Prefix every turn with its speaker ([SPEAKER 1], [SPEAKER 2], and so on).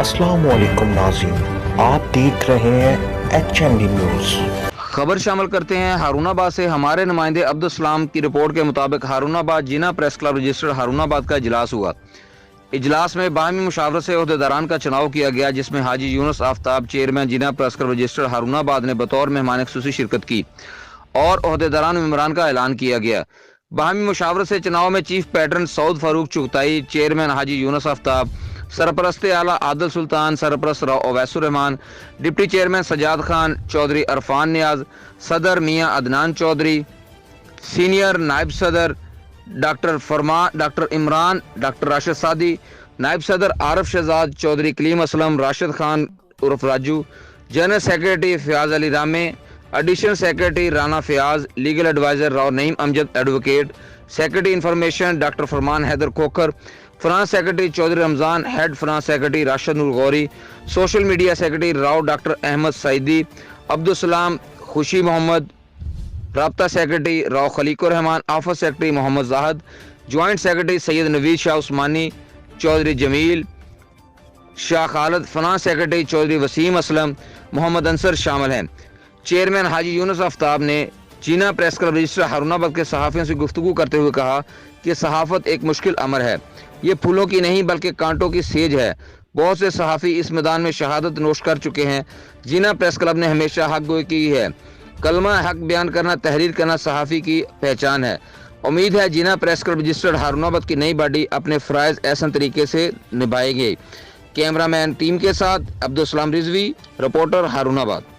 [SPEAKER 1] अस्सलाम वालेकुम नाज़रीन, आप देख रहे हैं HMD न्यूज़।
[SPEAKER 2] खबर शामिल करते हैं हारूनाबाद से। हमारे नुमाइंदे अब्दुल के रिपोर्ट के मुताबिक हारूनाबाद जिना प्रेस क्लब रजिस्टर्ड हारूनाबाद का इजलास हुआ। इजलास में बाहमी मुशावरत से ओहदेदारान का चुनाव किया गया, जिसमें हाजी यूनुस आफ्ताब चेयरमैन जिना प्रेस क्लब रजिस्टर्ड हारूनाबाद ने बतौर मेहमान खुसूसी शिरकत की और ओहदेदारान मेंबरान का ऐलान किया गया। बाहमी मुशावरत से चुनाव में chief patron Saud Farooq Chughtai, chairman Haji Yunus Aftab, सरपरस्त आला आदिल सुल्तान, सरपरस्त ओवैसुर रहमान, डिप्टी चेयरमैन सजाद खान चौधरी, अरफान नियाज, सदर मियां अदनान चौधरी, सीनियर नायब सदर doctor Farman, doctor Imran, doctor Rashid Saadi, नायब सदर आरिफ शहजाद चौधरी, कलीम असलम, राशिद खान उर्फ Raju, general secretary Fayaz Ali Rame, additional secretary Rana Fayaz, legal adviser Rao Naeem Amjad advocate, secretary information doctor Farman Haider Khokhar, France secretary Chaudhry Ramzan, head France secretary Rashid Noor Ghauri, social media secretary Rao doctor Ahmed Saeedi, Abdul Khushi Mohammad, राब्ता secretary Rao Khaliqur Rehman, office secretary Mohammad Zahid, joint secretary Syed Naveed Shah Usmani, Chaudhry Jameel Shah Khalid, finance secretary Chaudhry Waseem Aslam, Mohammad Ansar शामिल हैं। Chairman Haji Yunus Aftab ने जीना press club register Harunabad के सहाफ़ियों से गुफ्तगू करते हुए कहा कि सहाफ़त एक मुश्किल अमर है, ये फूलों की नहीं बल्कि कांटों की सेज है। बहुत से सहाफ़ी इस मैदान में शहादत नोश कर चुके हैं। जीना प्रेस क्लब ने हमेशा हक गोई की है। कलमा हक बयान करना, तहरीर करना सहाफ़ी की पहचान है। उम्मीद है जीना प्रेस क्लब रजिस्टर्ड हारूनाबाद की नई बॉडी अपने फ़राइज़ ऐसा तरीके से निभाएगी। कैमरामैन टीम के साथ अब्दुल रिजवी, रिपोर्टर हारूनाबाद।